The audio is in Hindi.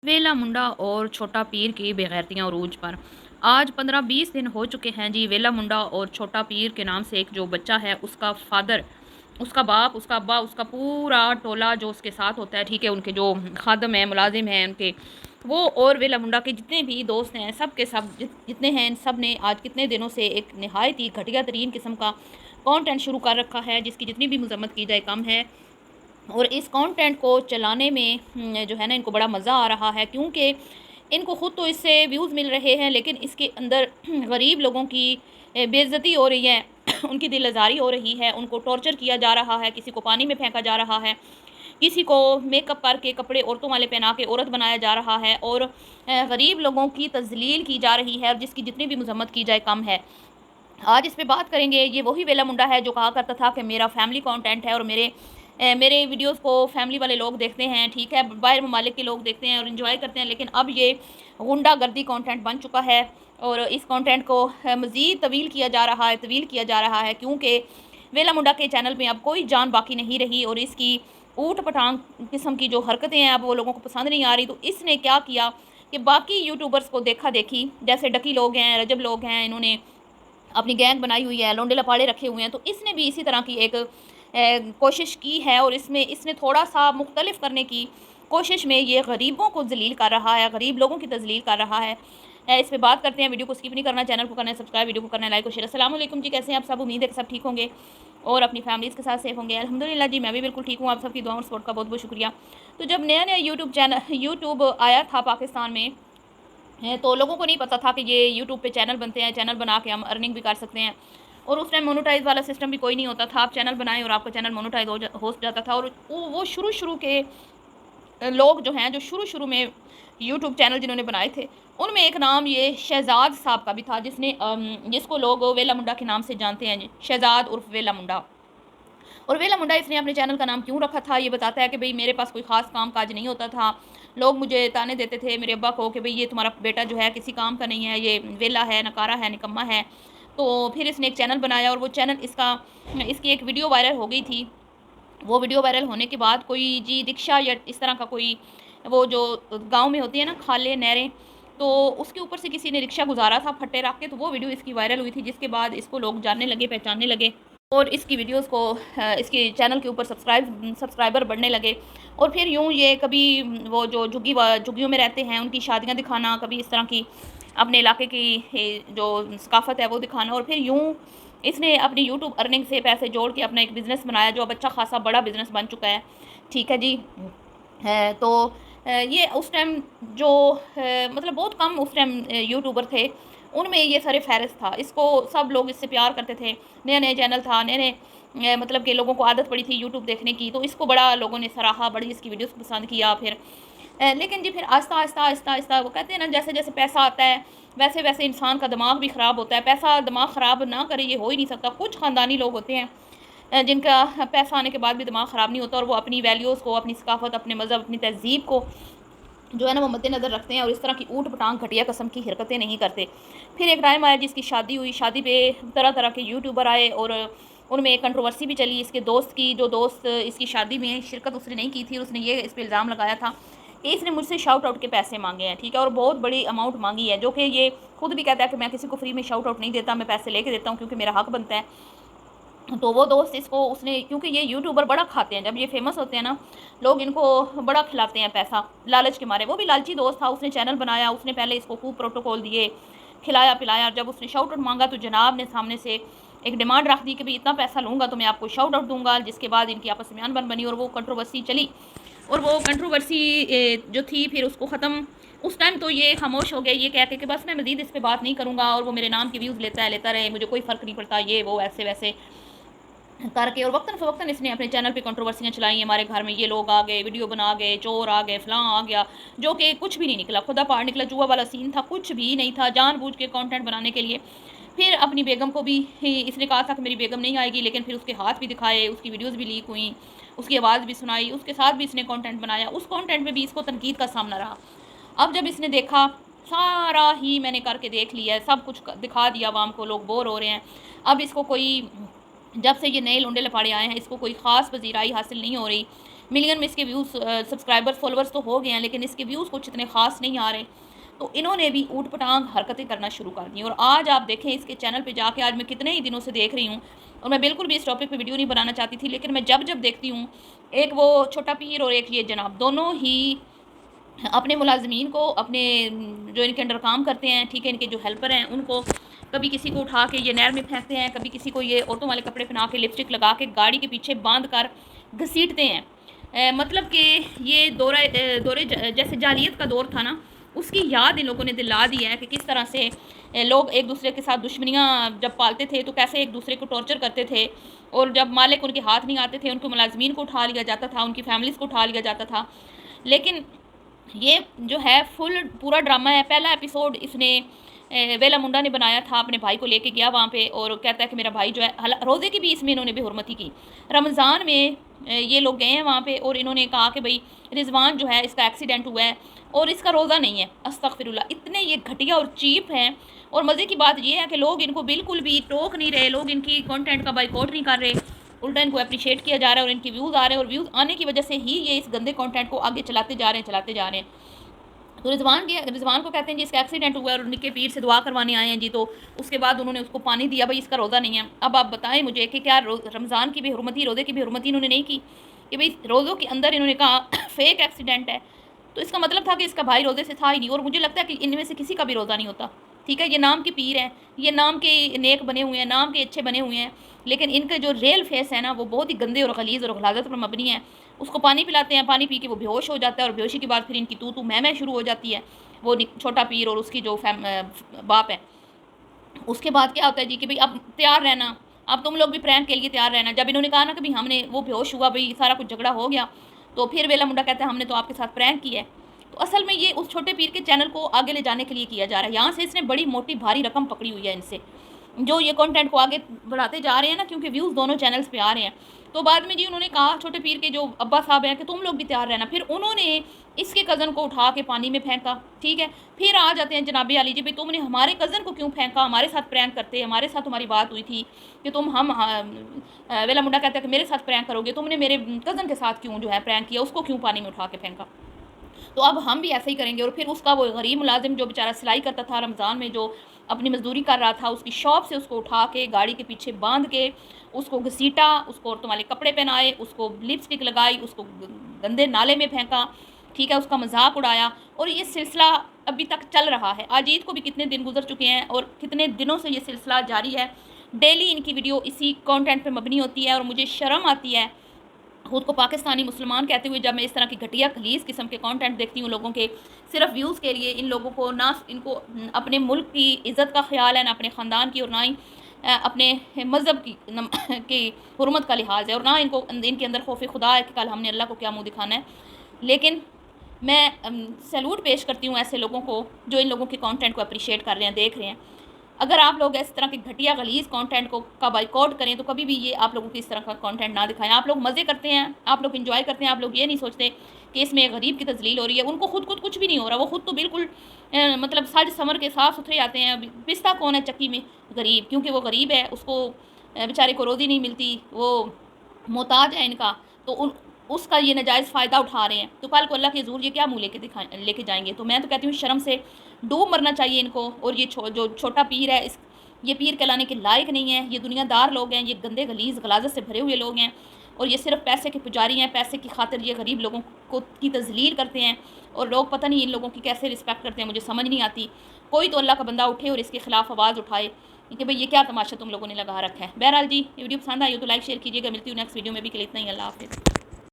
वेला मुंडा और छोटा पीर की बेगैरतियां उरूज पर। आज 15-20 दिन हो चुके हैं जी। वेला मुंडा और छोटा पीर के नाम से एक जो बच्चा है, उसका फादर, उसका बाप, उसका अब्बा, उसका पूरा टोला जो उसके साथ होता है, ठीक है, उनके जो खादम हैं, मुलाजिम हैं उनके, वो और वेला मुंडा के जितने भी दोस्त हैं, सब के सब जितने हैं, इन सब ने आज कितने दिनों से एक नहायत ही घटिया तरीन किस्म का कंटेंट शुरू कर रखा है, जिसकी जितनी भी मजम्मत की जाए कम है। और इस कंटेंट को चलाने में जो है ना, इनको बड़ा मज़ा आ रहा है, क्योंकि इनको ख़ुद तो इससे व्यूज़ मिल रहे हैं, लेकिन इसके अंदर गरीब लोगों की बेइज्जती हो रही है, उनकी दिल आज़ारी हो रही है, उनको टॉर्चर किया जा रहा है, किसी को पानी में फेंका जा रहा है, किसी को मेकअप करके कपड़े औरतों वाले पहना के औरत बनाया जा रहा है, और गरीब लोगों की तज़लील की जा रही है, और जिसकी जितनी भी मजम्मत की जाए कम है। आज इस पे बात करेंगे। ये वही वेला मुंडा है जो कहा करता था कि मेरा फैमिली कंटेंट है और मेरे वीडियोस को फैमिली वाले लोग देखते हैं, ठीक है, बाहर ममालिक के लोग देखते हैं और इन्जॉय करते हैं, लेकिन अब ये गुंडागर्दी कंटेंट बन चुका है। और इस कंटेंट को मज़ीद तवील किया जा रहा है, क्योंकि वेला मुंडा के चैनल में अब कोई जान बाकी नहीं रही, और इसकी ऊट पटांग किस्म की जो हरकतें हैं अब वो लोगों को पसंद नहीं आ रही। तो इसने क्या किया कि बाकी यूट्यूबर्स को देखा देखी, जैसे डकी लोग हैं, रजब लोग हैं, इन्होंने अपनी गैंग बनाई हुई है, लोंडे लपाड़े रखे हुए हैं, तो इसने भी इसी तरह की एक कोशिश की है, और इसमें इसने थोड़ा-सा मुख्तलिफ करने की कोशिश में ये गरीबों को ज़लील कर रहा है, गरीब लोगों की तज़लील कर रहा है। इस पे बात करते हैं। वीडियो को स्किप नहीं करना, चैनल को करना है सब्सक्राइब, वीडियो को करना है लाइक और शेयर। अस्सलाम वालेकुम जी, कैसे हैं आप सब? उम्मीद है कि सब ठीक होंगे और अपनी फैमिलीज़ के साथ सेफ होंगे। अल्हम्दुलिल्लाह जी, मैं भी बिल्कुल ठीक हूँ। आप सबकी दुआ और सपोर्ट का बहुत-बहुत शुक्रिया। तो जब नया-नया यूट्यूब आया था पाकिस्तान में, तो लोगों को नहीं पता था कि ये यूट्यूब पे चैनल बनते हैं, चैनल बना के हम अर्निंग भी कर सकते हैं, और उस टाइम मोनेटाइज़ वाला सिस्टम भी कोई नहीं होता था। आप चैनल बनाएँ और आपका चैनल मोनेटाइज़ हो जाता था। और वो शुरू-शुरू के लोग जो हैं, जो शुरू-शुरू में यूट्यूब चैनल जिन्होंने बनाए थे, उनमें एक नाम ये शहज़ाद साहब का भी था, जिसको लोग वेला मुंडा के नाम से जानते हैं जी, शहज़ाद उर्फ़ वेला मुंडा। और वेला मुंडा इसने अपने चैनल का नाम क्यों रखा था, ये बताता है कि भई मेरे पास कोई ख़ास काम-काज नहीं होता था। लोग मुझे ताने देते थे, मेरे अब्बा को, कि भई ये तुम्हारा बेटा जो है किसी काम का नहीं है, ये वेला है, नकारा है, निकम्मा है। तो फिर इसने एक चैनल बनाया, और वो चैनल इसकी एक वीडियो वायरल हो गई थी। वो वीडियो वायरल होने के बाद कोई जी रिक्शा या इस तरह का कोई, वो जो गाँव में होती है ना खालें, नहरें, तो उसके ऊपर से किसी ने रिक्शा गुज़ारा था फट्टे रख के, तो वो वीडियो इसकी वायरल हुई थी, जिसके बाद इसको लोग जानने लगे, पहचानने लगे, और इसकी वीडियोस को इसके चैनल के ऊपर सब्सक्राइबर बढ़ने लगे। और फिर यूँ ये कभी वो जो झुग्गियों में रहते हैं उनकी शादियाँ दिखाना, कभी इस तरह की अपने इलाके की जो सकाफ़त है वो दिखाना, और फिर यूँ इसने अपनी यूट्यूब अर्निंग से पैसे जोड़ के अपना एक बिज़नेस बनाया, जो अब अच्छा खासा बड़ा बिज़नेस बन चुका है। ठीक है जी। है तो ये उस टाइम जो मतलब बहुत कम उस टाइम यूट्यूबर थे, उनमें ये सर-ए-फ़हरिस्त था। इसको सब लोग इससे प्यार करते थे। नया-नया चैनल था, नए-नए मतलब कि लोगों को आदत पड़ी थी यूट्यूब देखने की, तो इसको बड़ा लोगों ने सराहा, बड़ी इसकी वीडियोज़ को पसंद किया फिर। लेकिन जी फिर आहिस्ता-आहिस्ता वो कहते हैं ना, जैसे-जैसे पैसा आता है, वैसे-वैसे इंसान का दिमाग भी ख़राब होता है। पैसा दिमाग ख़राब ना करे, ये हो ही नहीं सकता। कुछ ख़ानदानी लोग होते हैं जिनका पैसा आने के बाद भी दिमाग ख़राब नहीं होता, और वो अपनी वैल्यूज़ को, अपनी सकाफ़त, अपने मज़हब, अपनी तहज़ीब को जो है ना वो मद्देनज़र रखते हैं, और इस तरह की ऊट-पटांग घटिया किस्म की हरकतें नहीं करते। फिर एक टाइम आया जिसकी शादी हुई, शादी पे तरह-तरह के यूट्यूबर आए, और उनमें एक कंट्रोवर्सी भी चली इसके दोस्त की, जो दोस्त इसकी शादी में शिरकत उसने नहीं की थी, उसने ये इस पे इल्ज़ाम लगाया था कि इसने मुझसे शाउट आउट के पैसे माँगे हैं, ठीक है, और बहुत बड़ी अमाउंट माँगी है, जो कि ये खुद भी कहता है कि मैं किसी को फ्री में शाउट आउट नहीं देता, मैं पैसे लेके देता हूँ क्योंकि मेरा हक बनता है। तो वो दोस्त इसको उसने, क्योंकि ये यूट्यूबर बड़ा खाते हैं, जब ये फेमस होते हैं ना, लोग इनको बड़ा खिलाते हैं पैसा, लालच के मारे। वो भी लालची दोस्त था, उसने चैनल बनाया, उसने पहले इसको खूब प्रोटोकॉल दिए, खिलाया पिलाया। जब उसने शाउट आउट मांगा, तो जनाब ने सामने से एक डिमांड रख दी कि भाई इतना पैसा लूँगा तो मैं आपको शाउट आउट दूंगा, जिसके बाद इनकी आपस में अनबन बनी, और वो कंट्रोवर्सी चली। और वो कंट्रोवर्सी जो थी, फिर उसको ख़त्म, उस टाइम तो ये खामोश हो गया, ये कह के कि बस मैं मज़ीद इस पे बात नहीं करूँगा, और वो मेरे नाम के व्यूज़ लेता रहे, मुझे कोई फ़र्क नहीं पड़ता, ये वो ऐसे वैसे करके। और वक्तन-फ़वक्तन इसने अपने चैनल पे कंट्रोवर्सियाँ चलाई, हमारे घर में ये लोग आ गए, वीडियो बना गए, चोर आ गए, फलां आ गया, जो कि कुछ भी नहीं निकला, खुदा पहाड़ निकला, जुआ वाला सीन था, कुछ भी नहीं था, जानबूझ के कंटेंट बनाने के लिए। फिर अपनी बेगम को भी इसने कहा था कि मेरी बेगम नहीं आएगी, लेकिन फिर उसके हाथ भी दिखाए, उसकी वीडियोज़ भी लीक हुई, उसकी आवाज़ भी सुनाई, उसके साथ भी इसने कंटेंट बनाया, उस कंटेंट में भी इसको तनकीद का सामना रहा। अब जब इसने देखा, सारा ही मैंने करके देख लिया है, सब कुछ दिखा दिया अवाम को, लोग बोर हो रहे हैं, अब इसको कोई, जब से ये नए लौंडे लफाड़े आए हैं, इसको कोई ख़ास पज़ीराई हासिल नहीं हो रही। मिलियन में इसके व्यूज़, सब्सक्राइबर्स, फॉलोअर्स तो हो गए हैं, लेकिन इसके व्यूज़ कुछ इतने ख़ास नहीं आ रहे। तो इन्होंने भी ऊट-पटांग हरकतें करना शुरू कर दी और आज आप देखें इसके चैनल पे जाके, आज मैं कितने ही दिनों से देख रही हूँ और मैं बिल्कुल भी इस टॉपिक पे वीडियो नहीं बनाना चाहती थी, लेकिन मैं जब-जब देखती हूँ, एक वो छोटा पीर और एक ये जनाब, दोनों ही अपने मुलाज़िमीन को, अपने जो इनके अंडर काम करते हैं, ठीक है, इनके जो हेल्पर हैं, उनको कभी किसी को उठा के ये नहर में फेंकते हैं, कभी किसी को ये औरतों वाले कपड़े पहना के, लिपस्टिक लगा के गाड़ी के पीछे बांध कर घसीटते हैं। मतलब कि ये दौरे जैसे जाहिलियत का दौर था ना, उसकी याद इन लोगों ने दिला दी है कि किस तरह से लोग एक दूसरे के साथ दुश्मनियाँ जब पालते थे तो कैसे एक दूसरे को टॉर्चर करते थे, और जब मालिक उनके हाथ नहीं आते थे, उनके मुलाज़िमीन को उठा लिया जाता था, उनकी फैमिलीज़ को उठा लिया जाता था। लेकिन ये जो है फुल पूरा ड्रामा है। पहला एपिसोड इसने वेला मुंडा ने बनाया था, अपने भाई को लेके गया वहाँ पे और कहता है कि मेरा भाई जो है, रोज़े की भी इसमें इन्होंने बेहुरमती की। रमज़ान में ये लोग गए हैं वहाँ पे और इन्होंने कहा कि भाई रिजवान जो है इसका एक्सीडेंट हुआ है और इसका रोज़ा नहीं है। अस्तगफिरुल्लाह, इतने ये घटिया और चीप हैं। और मज़े की बात ये है कि लोग इनको बिल्कुल भी टोक नहीं रहे, लोग इनकी कंटेंट का बाइकआउट नहीं कर रहे, उल्टा इनको अप्रिशिएट किया जा रहा है और इनके व्यूज़ आ रहे हैं, और व्यूज़ आने की वजह से ही ये इस गंदे कंटेंट को आगे चलाते जा रहे हैं। तो रिजवान को कहते हैं जी इसका एक्सीडेंट हुआ है और निक्के पीर से दुआ करवाने आए हैं जी, तो उसके बाद उन्होंने उसको पानी दिया, भाई इसका रोज़ा नहीं है। अब आप बताएं मुझे कि क्या रमज़ान की बेहुरमती, रोज़े की बेहुरमती इन्होंने नहीं की? कि भाई रोज़ों के अंदर इन्होंने कहा फेक एक्सीडेंट है, तो इसका मतलब था कि इसका भाई रोज़े से था ही नहीं। और मुझे लगता है कि इनमें से किसी का भी रोज़ा नहीं होता, ठीक है। ये नाम के पीर हैं, ये नाम के नेक बने हुए हैं, नाम के अच्छे बने हुए हैं, लेकिन इनका जो रियल फेस है ना, वो बहुत ही गंदे और गलीज़ और गलाजत पर मबनी है। उसको पानी पिलाते हैं, पानी पी के वो बेहोश हो जाता है और बेहोशी के बाद फिर इनकी तू मैं शुरू हो जाती है। वो छोटा पीर और उसकी जो बाप है। उसके बाद क्या होता है जी कि भाई अब तैयार रहना, अब तुम लोग भी प्रैंक के लिए तैयार रहना। जब इन्होंने कहा ना कि भाई हमने, वो बेहोश हुआ, भाई सारा कुछ झगड़ा हो गया, तो फिर वेला मुंडा कहता है हमने तो आपके साथ प्रैंक किया है। तो असल में ये उस छोटे पीर के चैनल को आगे ले जाने के लिए किया जा रहा है। यहाँ से इसने बड़ी मोटी भारी रकम पकड़ी हुई है इनसे, जो ये कंटेंट को आगे बढ़ाते जा रहे हैं ना, क्योंकि व्यूज़ दोनों चैनल्स पे आ रहे हैं। तो बाद में जी उन्होंने कहा, छोटे पीर के जो अब्बा साहब हैं, कि तुम लोग भी तैयार रहना। फिर उन्होंने इसके कज़न को उठा के पानी में फेंका, ठीक है। फिर आ जाते हैं जनाब अली जी, भाई तुमने हमारे कज़न को क्यों फेंका, हमारे साथ प्रैंक करते, हमारे साथ तुम्हारी बात हुई थी कि तुम वेला मुंडा कहता है कि मेरे साथ प्रैंक करोगे, तुमने मेरे कज़न के साथ क्यों जो है प्रैंक किया, उसको क्यों पानी में उठा के फेंका, तो अब हम भी ऐसे ही करेंगे। और फिर उसका वो गरीब मुलाजिम जो बेचारा सिलाई करता था रमज़ान में, जो अपनी मजदूरी कर रहा था, उसकी शॉप से उसको उठा के गाड़ी के पीछे बांध के उसको घसीटा, उसको औरतों वाले कपड़े पहनाए, उसको लिपस्टिक लगाई, उसको गंदे नाले में फेंका, ठीक है, उसका मजाक उड़ाया। और ये सिलसिला अभी तक चल रहा है। आज ईद को भी कितने दिन गुजर चुके हैं और कितने दिनों से ये सिलसिला जारी है। डेली इनकी वीडियो इसी कंटेंट पे मबनी होती है और मुझे शर्म आती है खुद को पाकिस्तानी मुसलमान कहते हुए, जब मैं इस तरह की घटिया खलीस किस्म के कंटेंट देखती हूँ लोगों के, सिर्फ व्यूज़ के लिए। इन लोगों को ना इनको अपने मुल्क की इज़्ज़त का ख्याल है, ना अपने ख़ानदान की, और ना ही अपने मज़हब की हुर्मत का लिहाज है, और ना इनको इनके अंदर खौफ खुदा है कि कल हमने अल्लाह को क्या मुँह दिखाना है। लेकिन मैं सैल्यूट पेश करती हूँ ऐसे लोगों को जो इन लोगों के कंटेंट को अप्रिशिएट कर रहे हैं, देख रहे हैं। अगर आप लोग इस तरह के घटिया गलीज़ कंटेंट को का बाइकआउट करें तो कभी भी ये आप लोगों को इस तरह का कंटेंट ना दिखाएं। आप लोग मज़े करते हैं, आप लोग इंजॉय करते हैं, आप लोग ये नहीं सोचते कि इसमें गरीब की तजलील हो रही है। उनको खुद कुछ भी नहीं हो रहा, वो खुद तो बिल्कुल मतलब सज संवर के साफ सुथरे आते हैं। पिसता कौन है चक्की में? गरीब, क्योंकि वो गरीब है, उसको बेचारे को रोज़ी नहीं मिलती, वो मोहताज है इनका, तो उसका ये नाजायज़ फ़ायदा उठा रहे हैं। तो कल को अल्लाह के ज़ूर ये क्या मुँह लेके जाएंगे। तो मैं तो कहती हूँ शर्म से डूब मरना चाहिए इनको। और ये जो छोटा पीर है, ये पीर कहलाने के लायक नहीं है। ये दुनियादार लोग हैं, ये गंदे गलीज़ गलाजत से भरे हुए लोग हैं, और ये सिर्फ पैसे के पुजारी हैं। पैसे की खातिर ये गरीब लोगों को की तजलील करते हैं, और लोग पता नहीं इन लोगों की कैसे रिस्पेक्ट करते हैं, मुझे समझ नहीं आती। कोई तो अल्लाह का बंदा उठे और इसके खिलाफ आवाज़ उठाए कि भाई ये क्या तमाशा तुम लोगों ने लगा रखा है। बहरहाल जी, ये वीडियो पसंद आई हो तो लाइक शेयर कीजिएगा। मिलती हूँ नेक्स्ट वीडियो में, भी के लिए इतना ही। अल्लाह हाफ़िज़।